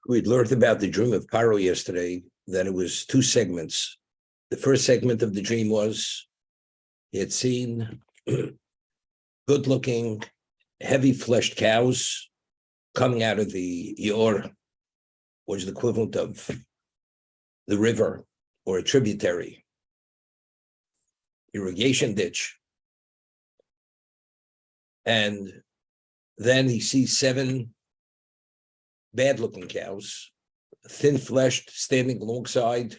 We'd learned about the dream of Pharaoh yesterday, that it was two segments. The first segment of the dream was he had seen good-looking, heavy-fleshed cows coming out of the Yor, which is the equivalent of the river or a tributary, irrigation ditch. And then he sees 7 bad-looking cows, thin-fleshed, standing alongside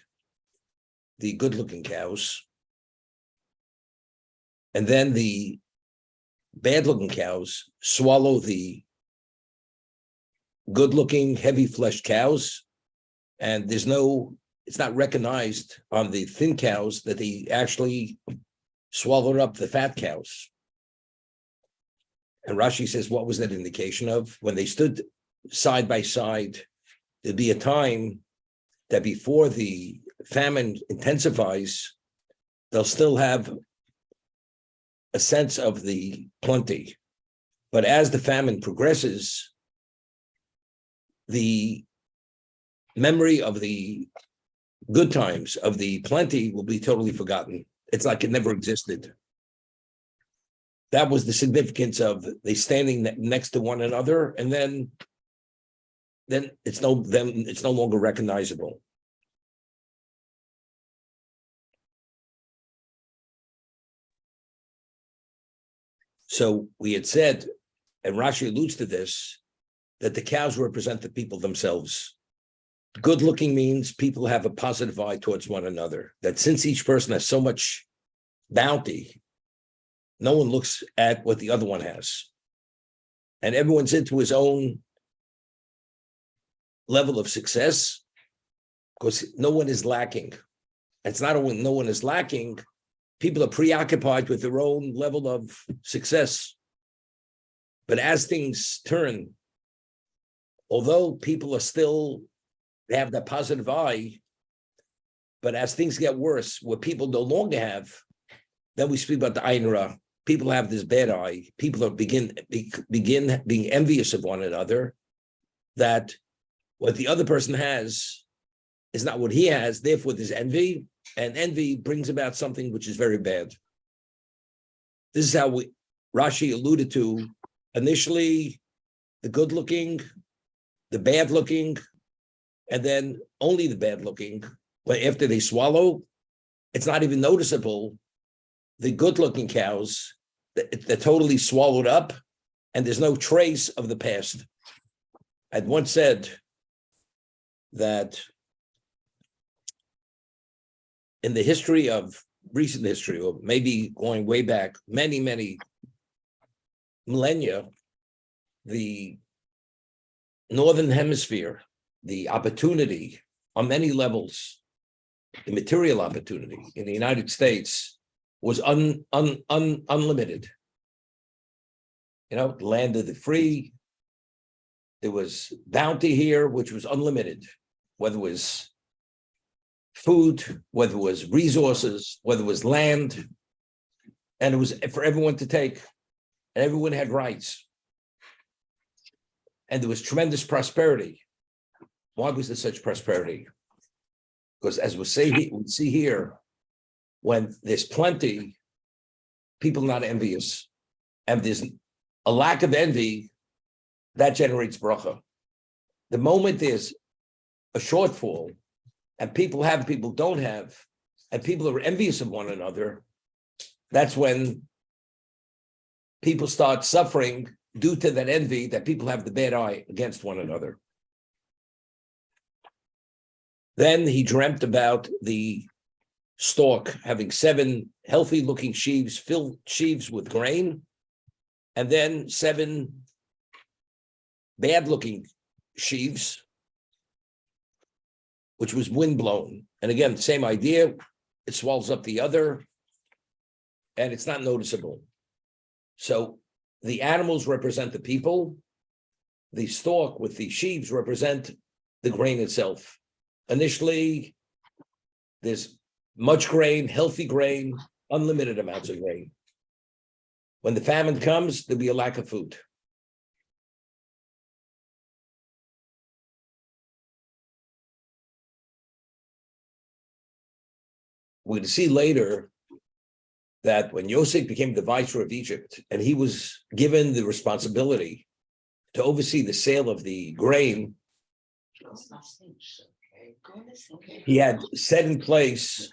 the good-looking cows. And then the bad-looking cows swallow the good-looking, heavy-fleshed cows, and it's not recognized on the thin cows that they actually swallowed up the fat cows. And Rashi says, what was that indication of? When they stood side by side, there'd be a time that before the famine intensifies, they'll still have a sense of the plenty. But as the famine progresses, the memory of the good times, of the plenty, will be totally forgotten. It's like it never existed. That was the significance of they standing next to one another, and then it's no longer recognizable. So we had said, and Rashi alludes to this, that the cows represent the people themselves. Good looking means people have a positive eye towards one another, that since each person has so much bounty, no one looks at what the other one has. And everyone's into his own level of success, because no one is lacking. It's not only no one is lacking, people are preoccupied with their own level of success. But as things turn, although people are still, they have that positive eye, but as things get worse, what people no longer have, then we speak about the Ayin Ra. People have this bad eye. People are begin being envious of one another, that what the other person has is not what he has. Therefore, there's envy, and envy brings about something which is very bad. This is how Rashi alluded to initially the good-looking, the bad-looking, and then only the bad-looking. But after they swallow, it's not even noticeable. The good-looking cows, they're totally swallowed up, and there's no trace of the past. I'd once said that in the history of recent history, or maybe going way back many, many millennia, the Northern Hemisphere, the opportunity on many levels, the material opportunity in the United States was unlimited. You know, land of the free. There was bounty here, which was unlimited, whether it was food, whether it was resources, whether it was land, and it was for everyone to take, and everyone had rights. And there was tremendous prosperity. Why was there such prosperity? Because as we see here, when there's plenty, people are not envious. And there's a lack of envy, that generates bracha. The moment there's a shortfall, and people have, people don't have, and people are envious of one another, that's when people start suffering due to that envy, that people have the bad eye against one another. Then he dreamt about the stalk having 7 healthy-looking sheaves, filled sheaves with grain, and then 7 bad-looking sheaves, which was windblown. And again, same idea, it swallows up the other, and it's not noticeable. So the animals represent the people, the stalk with the sheaves represent the grain itself. Initially, there's much grain, healthy grain, unlimited amounts of grain. When the famine comes, there'll be a lack of food. we're going to see later that when Yosef became the viceroy of Egypt, and he was given the responsibility to oversee the sale of the grain, he had set in place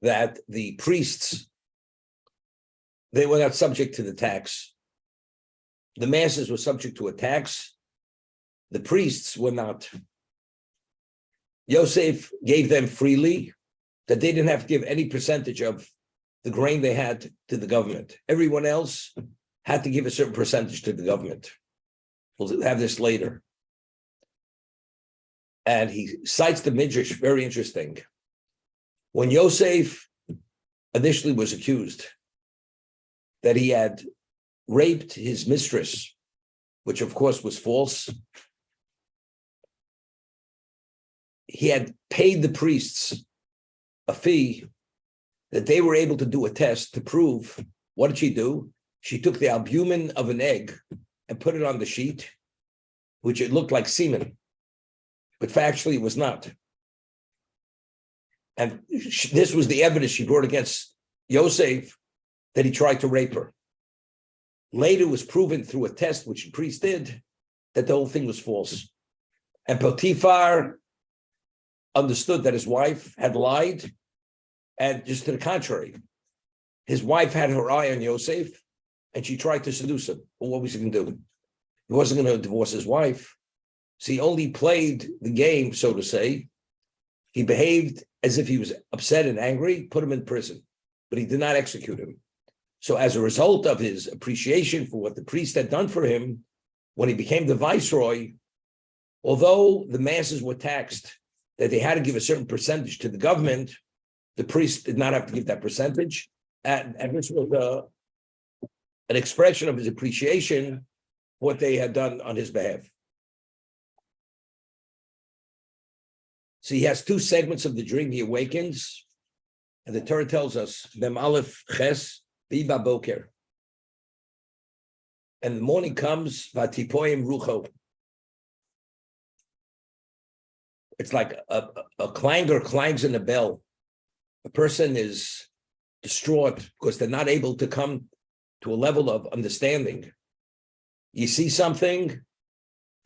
that the priests, they were not subject to the tax. The masses were subject to a tax. The priests were not. Yosef gave them freely, that they didn't have to give any percentage of the grain they had to the government. Everyone else had to give a certain percentage to the government. We'll have this later. And he cites the Midrash, very interesting. When Yosef initially was accused that he had raped his mistress, which of course was false, he had paid the priests a fee that they were able to do a test to prove. What did she do? She took the albumin of an egg and put it on the sheet, which it looked like semen, but factually it was not. And this was the evidence she brought against Yosef, that he tried to rape her. Later it was proven through a test which the priest did that the whole thing was false. And Potiphar understood that his wife had lied, and just to the contrary, his wife had her eye on Yosef, and she tried to seduce him. Well, what was he going to do? He wasn't going to divorce his wife. So he only played the game, so to say. He behaved as if he was upset and angry, put him in prison, but he did not execute him. So as a result of his appreciation for what the priest had done for him, when he became the viceroy, although the masses were taxed that they had to give a certain percentage to the government, the priest did not have to give that percentage. And this was an expression of his appreciation for what they had done on his behalf. So he has two segments of the dream. He awakens, and the Torah tells us, Mem Aleph Ches Biba Boker. And the morning comes, Vatipoim Rucho. It's like a clangor clangs in a bell. A person is distraught because they're not able to come to a level of understanding. You see something,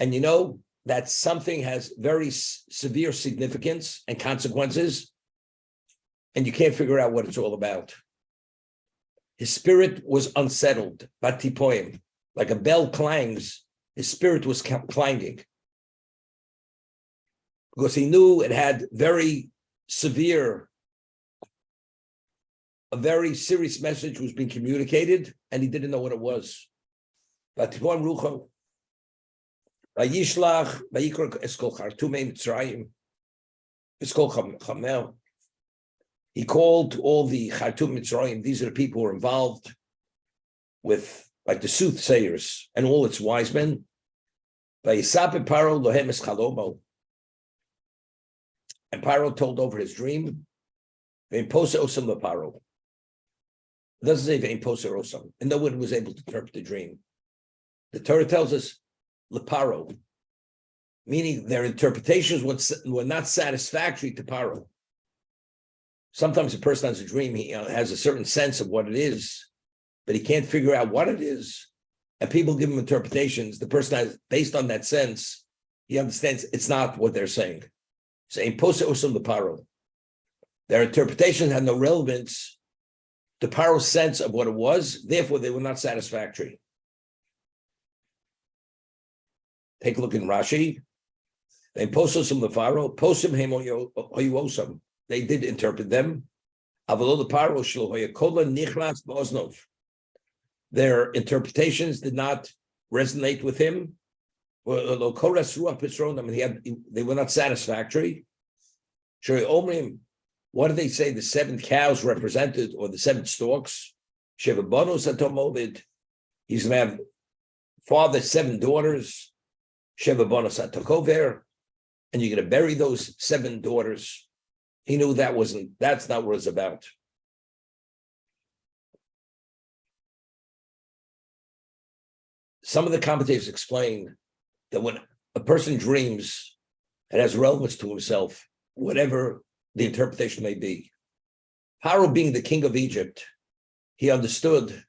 and you know that something has very severe significance and consequences, and you can't figure out what it's all about. His spirit was unsettled, Vatipoim, like a bell clangs, his spirit was clanging. Because he knew it had a very serious message was being communicated, and he didn't know what it was. Vatipoim Rucho. Vayishlach, Vayikra Eskol Chartumei Mitzrayim, Eskol Chamel. He called all the Chartum Mitzrayim. These are the people who are involved with, like the soothsayers and all its wise men. Vayisape Pharaoh lohem es chalomo. And Pharaoh told over his dream. Ve'imposa osam leParo. It doesn't say ve'imposa osam, and no one was able to interpret the dream. The Torah tells us leParo, meaning their interpretations were not satisfactory to Pharaoh. Sometimes a person has a dream, he has a certain sense of what it is, but he can't figure out what it is. And people give him interpretations. The person has, based on that sense, he understands it's not what they're saying. So imposa usum leParo. Their interpretation had no relevance to Pharaoh's sense of what it was, therefore they were not satisfactory. Take a look in Rashi. They pososum the Pharaoh, posim hemo. They did interpret them. Their interpretations did not resonate with him. They were not satisfactory. What did they say the 7 cows represented, or the 7 stalks? He's going to have father 7 daughters. And you're going to bury those 7 daughters. He knew that's not what it's about. Some of the commentators explain that when a person dreams and has relevance to himself, whatever the interpretation may be. Pharaoh, being the king of Egypt, he understood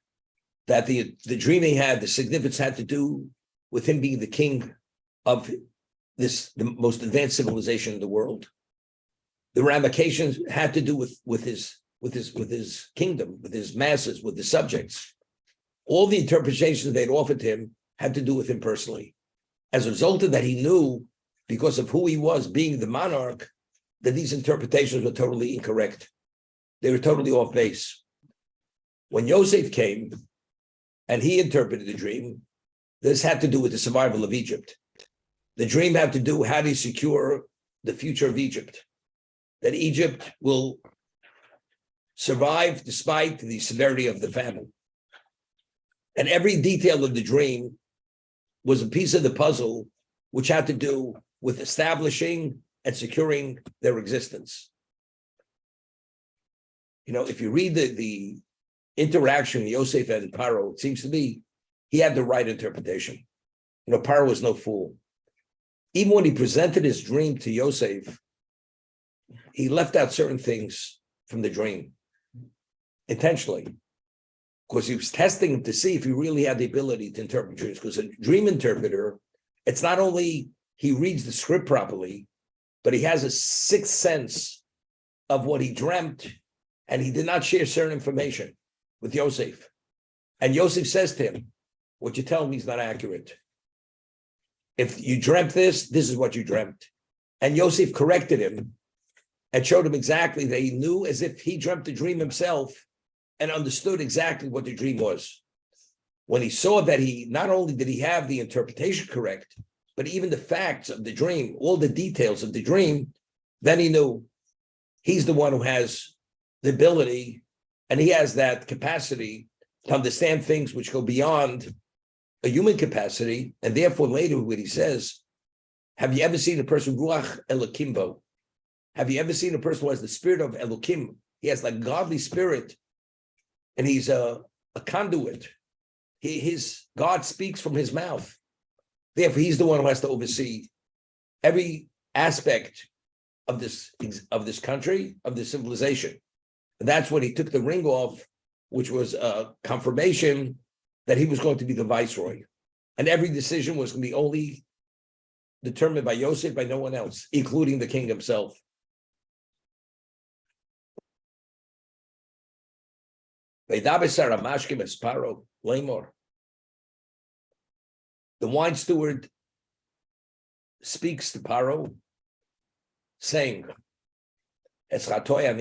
that the dream he had, the significance had to do with him being the king of the most advanced civilization in the world. The ramifications had to do with his kingdom, with his masses, with his subjects. All the interpretations they'd offered him had to do with him personally. As a result of that, he knew, because of who he was, being the monarch, that these interpretations were totally incorrect. They were totally off base. When Yosef came and he interpreted the dream, this had to do with the survival of Egypt. The dream had to do how to secure the future of Egypt, that Egypt will survive despite the severity of the famine. And every detail of the dream was a piece of the puzzle which had to do with establishing and securing their existence. You know, if you read the interaction of Yosef and Pharaoh, it seems to me he had the right interpretation. You know, Pharaoh was no fool. Even when he presented his dream to Yosef, he left out certain things from the dream intentionally, because he was testing him to see if he really had the ability to interpret dreams. Because a dream interpreter, it's not only he reads the script properly, but he has a sixth sense of what he dreamt, and he did not share certain information with Yosef. And Yosef says to him, what you tell me is not accurate. If you dreamt this, this is what you dreamt. And Yosef corrected him and showed him exactly that he knew as if he dreamt the dream himself and understood exactly what the dream was. When he saw that he, not only did he have the interpretation correct, but even the facts of the dream, all the details of the dream, then he knew he's the one who has the ability, and he has that capacity to understand things which go beyond a human capacity. And therefore, later, when he says, have you ever seen a person, Ruach Elokimbo? Have you ever seen a person who has the spirit of Elokim? He has like godly spirit, and he's a conduit. His God speaks from his mouth. Therefore, he's the one who has to oversee every aspect of this country, of this civilization. And that's when he took the ring off, which was a confirmation that he was going to be the viceroy. And every decision was going to be only determined by Yosef, by no one else, including the king himself. The wine steward speaks to Pharaoh, saying, admitting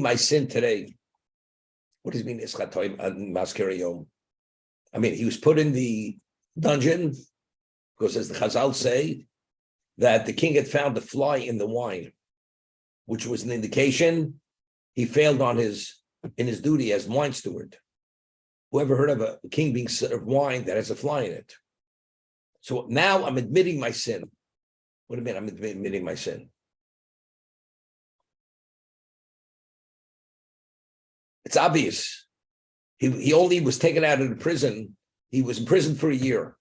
my sin today. What does it mean? I mean, he was put in the dungeon because, as the Chazal say, that the king had found a fly in the wine, which was an indication he failed in his duty as wine steward. Whoever heard of a king being served wine that has a fly in it? So now I'm admitting my sin. What do you mean I'm admitting my sin? It's obvious. He only was taken out of the prison. He was in prison for a year,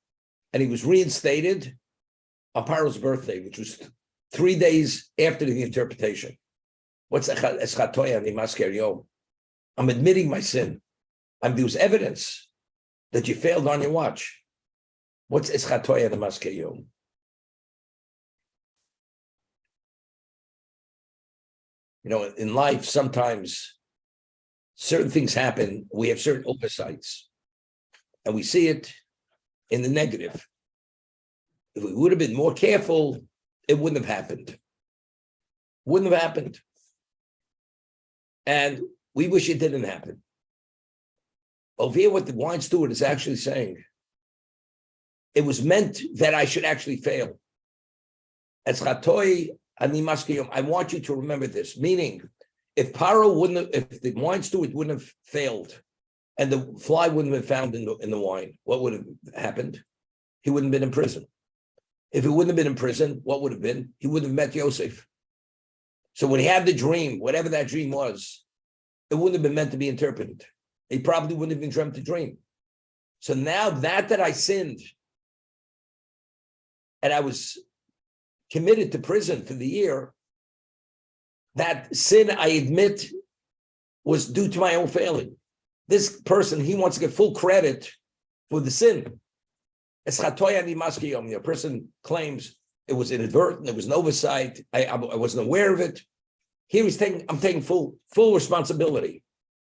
and he was reinstated on Pharaoh's birthday, which was 3 days after the interpretation. What's Eschatoya? I'm admitting my sin. There was evidence that you failed on your watch. What's Eschatoya the Maskeyom? You know, in life, sometimes certain things happen. We have certain oversights, and we see it in the negative. If we would have been more careful, it wouldn't have happened. Wouldn't have happened. And we wish it didn't happen. Over here, what the wine steward is actually saying, it was meant that I should actually fail. As Chatoi Ani Maskeyom, I want you to remember this. Meaning, if the wine steward wouldn't have failed, and the fly wouldn't have been found in the wine, what would have happened? He wouldn't have been in prison. If he wouldn't have been in prison, what would have been? He wouldn't have met Yosef. So when he had the dream, whatever that dream was, it wouldn't have been meant to be interpreted. He probably wouldn't have even dreamt the dream. So now that I sinned, and I was committed to prison for the year, that sin, I admit, was due to my own failing. This person, he wants to get full credit for the sin. A person claims it was inadvertent, it was an oversight, I wasn't aware of it. Here I'm taking full responsibility.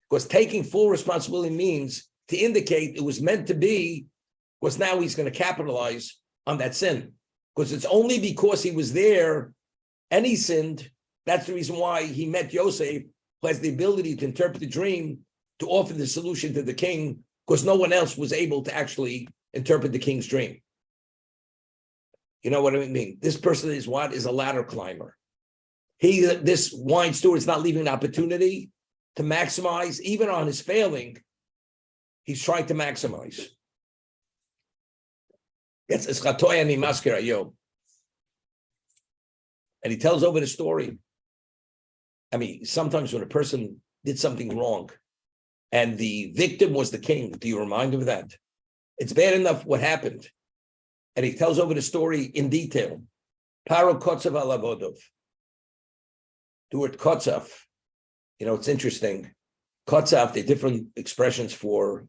Because taking full responsibility means to indicate it was meant to be, because now he's going to capitalize on that sin. Because it's only because he was there and he sinned, that's the reason why he met Yosef, who has the ability to interpret the dream, to offer the solution to the king, because no one else was able to actually interpret the king's dream. You know what I mean? This person is what? Is a ladder climber. This wine steward is not leaving an opportunity to maximize, even on his failing, he's trying to maximize. And he tells over the story. I mean, sometimes when a person did something wrong and the victim was the king, do you remind him of that? It's bad enough what happened. And he tells over the story in detail. Pharaoh kotzav alavodov. The word kotzav, you know, it's interesting. Kotzav, they're different expressions for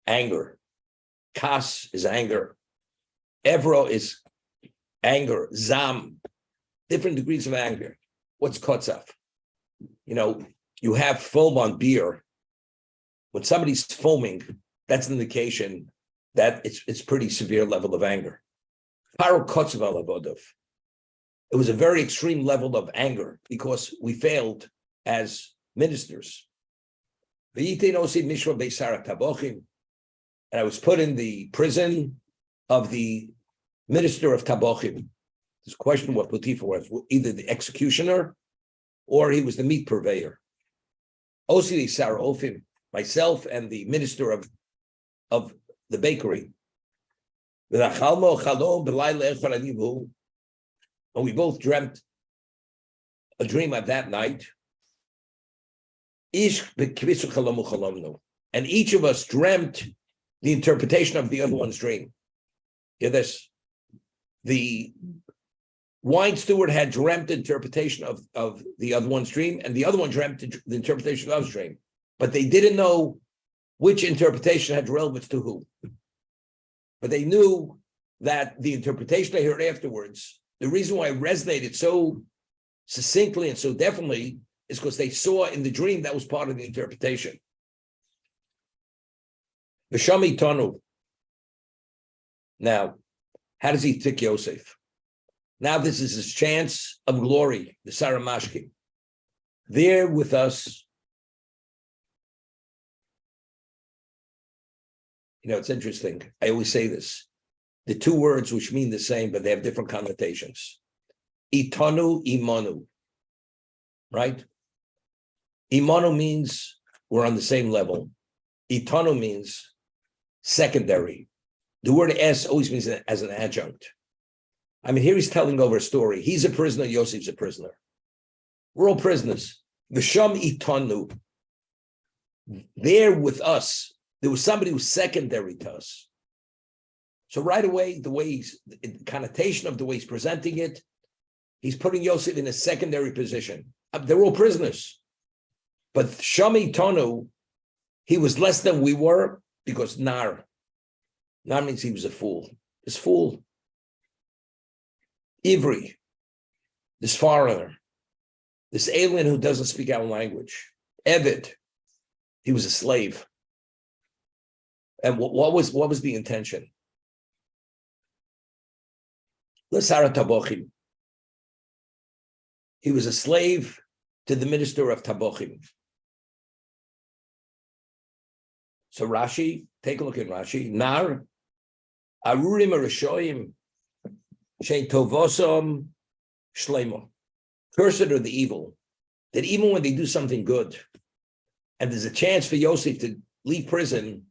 anger. Kas is anger. Evro is anger. Zam, different degrees of anger. What's kotzav? You know, you have foam on beer. When somebody's foaming, that's an indication that it's pretty severe level of anger. Pharaoh kotzav alavodov. It was a very extreme level of anger because we failed as ministers. And I was put in the prison of the minister of Tabochim. There's a question what Potiphar was, either the executioner or he was the meat purveyor. Osi Sarah Ofim, myself and the minister of the bakery. And we both dreamt a dream of that night. And each of us dreamt the interpretation of the other one's dream. Hear this. The wine steward had dreamt the interpretation of the other one's dream, and the other one dreamt the interpretation of the other's dream. But they didn't know which interpretation had relevance to who. But they knew that the interpretation they heard afterwards, the reason why it resonated so succinctly and so definitely is because they saw in the dream that was part of the interpretation. V'shami tonu. Now, how does he tick Yosef? Now this is his chance of glory, the Saramashki. There with us. You know, it's interesting. I always say this. The two words which mean the same, but they have different connotations. Itanu, imanu. Right? Imanu means we're on the same level. Itanu means secondary. The word es always means as an adjunct. I mean, here he's telling over a story. He's a prisoner, Yosef's a prisoner. We're all prisoners. V'sham itanu. There with us, there was somebody who's secondary to us. So right away, the connotation of the way he's presenting it, he's putting Yosef in a secondary position. They're all prisoners. But Shami Tonu, he was less than we were because Nar means he was a fool. This fool. Ivri, this foreigner, this alien who doesn't speak our language. Evid, he was a slave. And what was the intention? L'sara Tabochim. He was a slave to the minister of Tabochim. So Rashi, take a look at Rashi. Nar, Arurim Arishoim, Shein Tovosom Shlemo. Cursed are the evil, that even when they do something good, and there's a chance for Yosef to leave prison,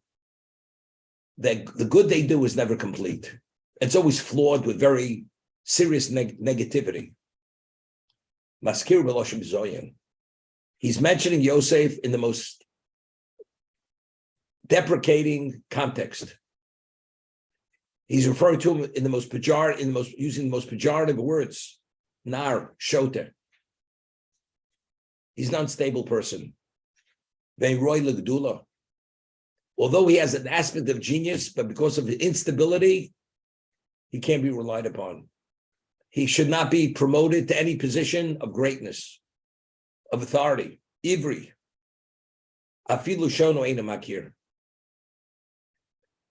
that the good they do is never complete. It's always flawed with very serious negativity. Maskir Beloshim Zoyan. He's mentioning Yosef in the most deprecating context. He's referring to him in the most using the most pejorative words. Nar, shoter. He's an unstable person. Ve'roy legdula. Although he has an aspect of genius, but because of his instability, he can't be relied upon. He should not be promoted to any position of greatness, of authority. Ivri. Afilu shono eina makir.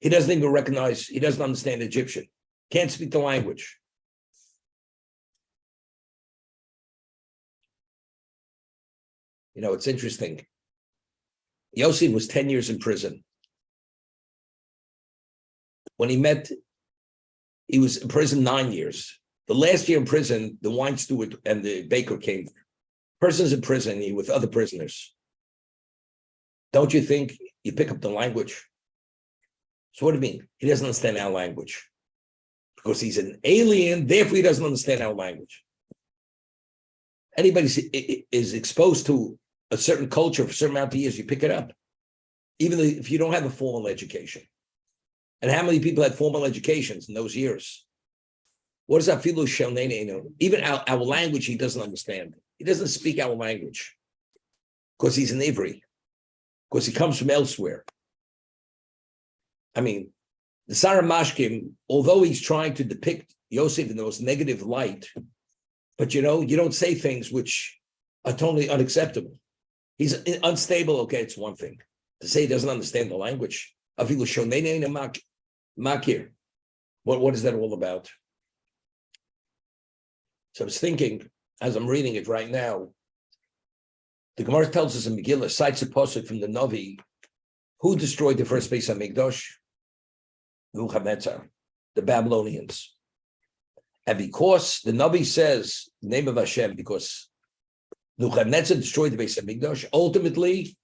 He doesn't even recognize, he doesn't understand Egyptian. Can't speak the language. You know, it's interesting. Yosef was 10 years in prison. When he was in prison 9 years. The last year in prison, the wine steward and the baker came. Person's in prison, he with other prisoners. Don't you think you pick up the language? So what do you mean? He doesn't understand our language. Because he's an alien, therefore he doesn't understand our language. Anybody is exposed to a certain culture for a certain amount of years, you pick it up. Even if you don't have a formal education. And how many people had formal educations in those years? What does that feel? Even our language, he doesn't understand. He doesn't speak our language because he's an Ivri, because he comes from elsewhere. I mean, the Sarah Mashkim, although he's trying to depict Yosef in the most negative light, but you don't say things which are totally unacceptable. He's unstable. Okay, it's one thing. To say he doesn't understand the language. What is that all about? So I was thinking, as I'm reading it right now, the Gemara tells us in Megillah, cites a pasuk from the Navi, who destroyed the first Beis HaMikdash? Nebuchadnezzar, the Babylonians. And because the Navi says the name of Hashem, because Nebuchadnezzar destroyed the Beis HaMikdash, ultimately,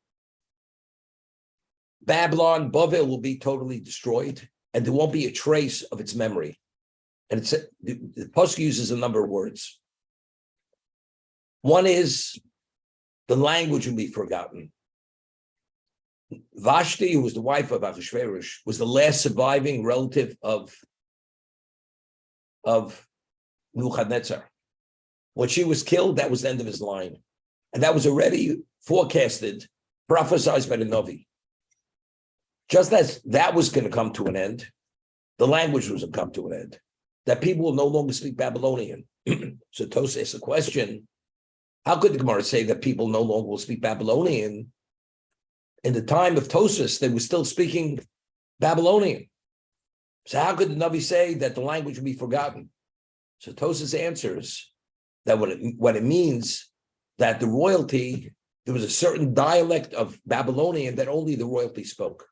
Babylon, Bavel will be totally destroyed, and there won't be a trace of its memory. And the pasuk uses a number of words. One is the language will be forgotten. Vashti, who was the wife of Achashverosh, was the last surviving relative of Nebuchadnezzar. When she was killed, that was the end of his line. And that was already forecasted, prophesied by the Navi. Just as that was going to come to an end, the language was going to come to an end. That people will no longer speak Babylonian. So Tos asks a question, how could the Gemara say that people no longer will speak Babylonian? In the time of Tosas, they were still speaking Babylonian. So how could the Navi say that the language will be forgotten? So Tosas answers that what it means, that the royalty, there was a certain dialect of Babylonian that only the royalty spoke.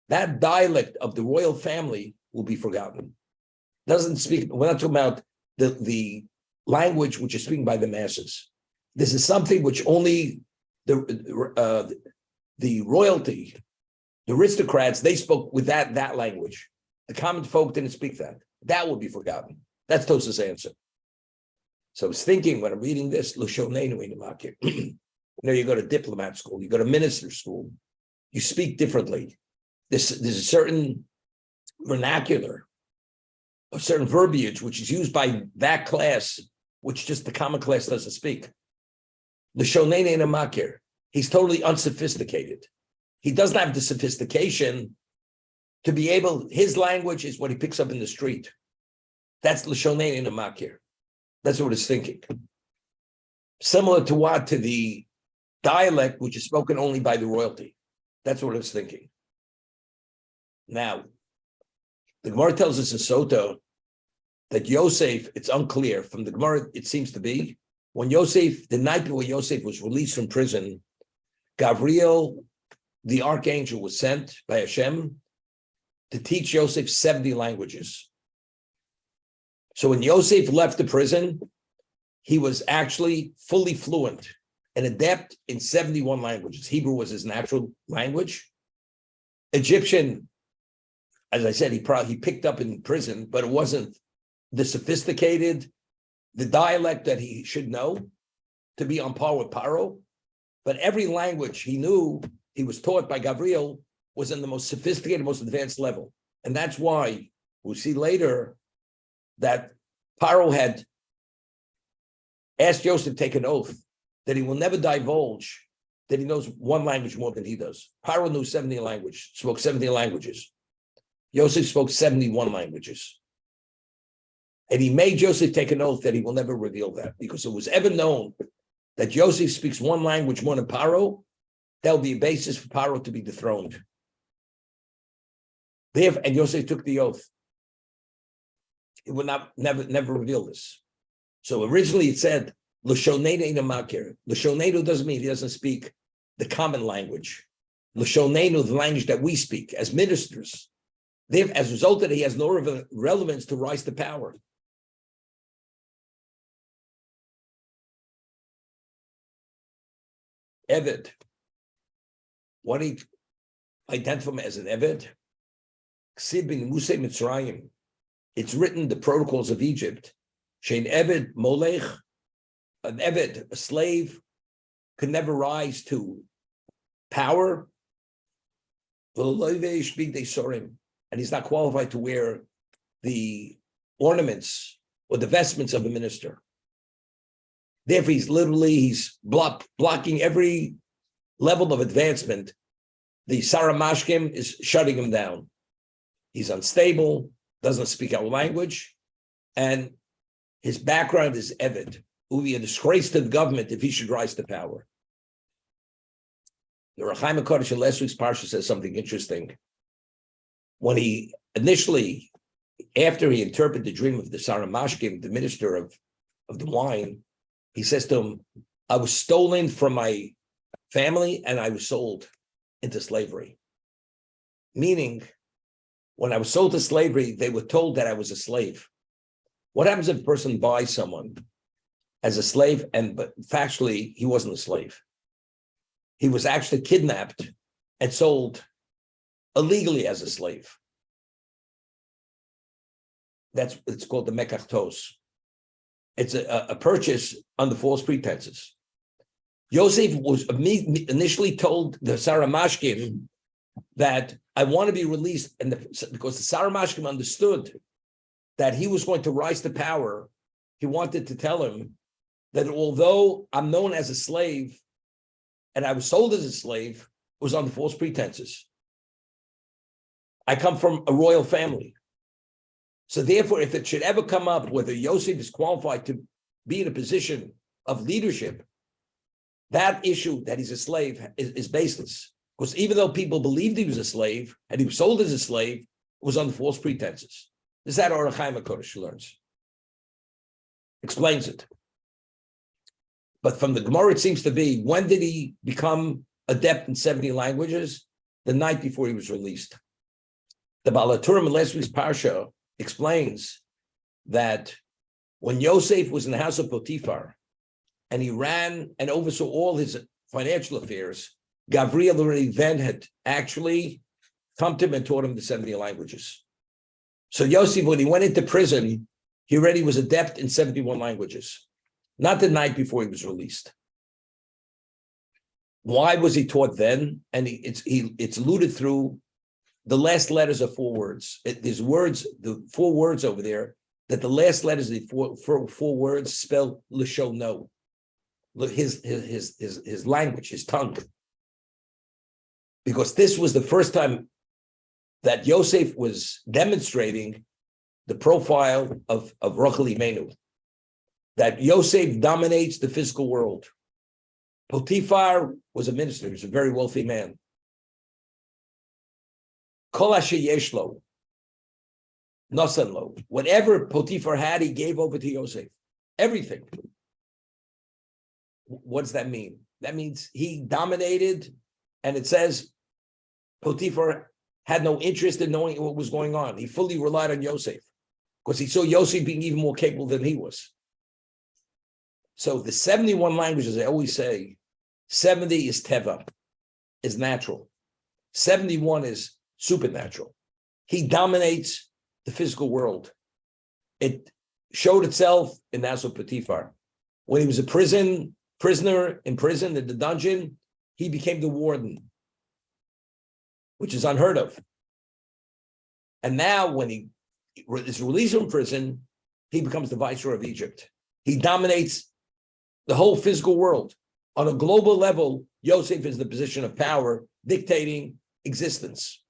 That dialect of the royal family will be forgotten. Doesn't speak, we're not talking about the language which is spoken by the masses. This is something which only the royalty, the aristocrats, they spoke with that language. The common folk didn't speak that. That will be forgotten. That's Tosas' answer. So I was thinking when I'm reading this, you go to diplomat school, you go to minister school, you speak differently. There's a certain vernacular, a certain verbiage which is used by that class, which just the common class doesn't speak. He's totally unsophisticated. He doesn't have the sophistication to be able, his language is what he picks up in the street. That's l'shonei in a makir. That's what it's thinking. Similar to what? To the dialect which is spoken only by the royalty. That's what it's thinking. Now, the Gemara tells us in Sota that Yosef, it's unclear. From the Gemara, it seems to be, when Yosef, the night before Yosef was released from prison, Gabriel, the archangel, was sent by Hashem to teach Yosef 70 languages. So when Yosef left the prison, he was actually fully fluent and adept in 71 languages. Hebrew was his natural language. Egyptian, as I said, he picked up in prison, but it wasn't the sophisticated, the dialect that he should know to be on par with Pharaoh. But every language he knew, he was taught by Gabriel, was in the most sophisticated, most advanced level. And that's why We'll see later that Pharaoh had asked Joseph to take an oath that he will never divulge that he knows one language more than he does. Pharaoh knew 70 languages, spoke 70 languages. Joseph spoke 71 languages. And he made Joseph take an oath that he will never reveal that, because it was ever known that Joseph speaks one language more than Pharaoh. That will be a basis for Pharaoh to be dethroned. And Joseph took the oath. He would never reveal this. So originally it said, L'shonenu makir. L'shonenu doesn't mean he doesn't speak the common language. L'shonenu, the language that we speak as ministers. As a result of it, he has no relevance to rise to power. Eved. What do you identify him as an Eved? Ksibin Musei Mitzrayim. It's written the protocols of Egypt. Shein Eved Molech, an Eved, a slave, could never rise to power. And he's not qualified to wear the ornaments or the vestments of a minister. Therefore, he's blocking every level of advancement. The Saramashkim is shutting him down. He's unstable, doesn't speak our language, and his background is Eved. It will be a disgrace to the government if he should rise to power. The Rechaim HaKodesh in last week's parsha says something interesting. When he initially, after he interpreted the dream of the Saramashkim, the minister of the wine, he says to him, I was stolen from my family and I was sold into slavery. Meaning, when I was sold to slavery, they were told that I was a slave. What happens if a person buys someone as a slave, but factually, he wasn't a slave? He was actually kidnapped and sold illegally as a slave. It's called the mekachtos. It's a purchase under false pretenses. Yosef was initially told the Saramashkim that I want to be released, because the Saramashkim understood that he was going to rise to power. He wanted to tell him that although I'm known as a slave and I was sold as a slave, it was under false pretenses. I come from a royal family. So therefore, if it should ever come up whether Yosef is qualified to be in a position of leadership, that issue that he's a slave is baseless. Because even though people believed he was a slave and he was sold as a slave, it was under false pretenses. This is how Or HaChaim HaKodesh learns. Explains it. But from the Gemara, it seems to be, when did he become adept in 70 languages? The night before he was released. The Baal HaTurim in last week's Parsha explains that when Yosef was in the house of Potiphar and he ran and oversaw all his financial affairs, Gabriel already then had actually come to him and taught him the 70 languages. So Yosef, when he went into prison, he already was adept in 71 languages, not the night before he was released. Why was he taught then? And it's alluded through the last letters of 4 words. There's words, the 4 words over there, that the last letters of the four words spell L'shono, his language, his tongue. Because this was the first time that Yosef was demonstrating the profile of Rachel Imenu, that Yosef dominates the physical world. Potiphar was a minister, he was a very wealthy man. Kol asher yesh lo, nosan lo. Whatever Potiphar had, he gave over to Yosef. Everything. What does that mean? That means he dominated, and it says Potiphar had no interest in knowing what was going on. He fully relied on Yosef because he saw Yosef being even more capable than he was. So the 71 languages, I always say, 70 is teva, is natural. 71 is supernatural. He dominates the physical world. It showed itself in the house of Potiphar. When he was a prisoner in prison in the dungeon, he became the warden, which is unheard of. And now when he is released from prison, he becomes the viceroy of Egypt. He dominates the whole physical world. On a global level, Yosef is the position of power, dictating existence.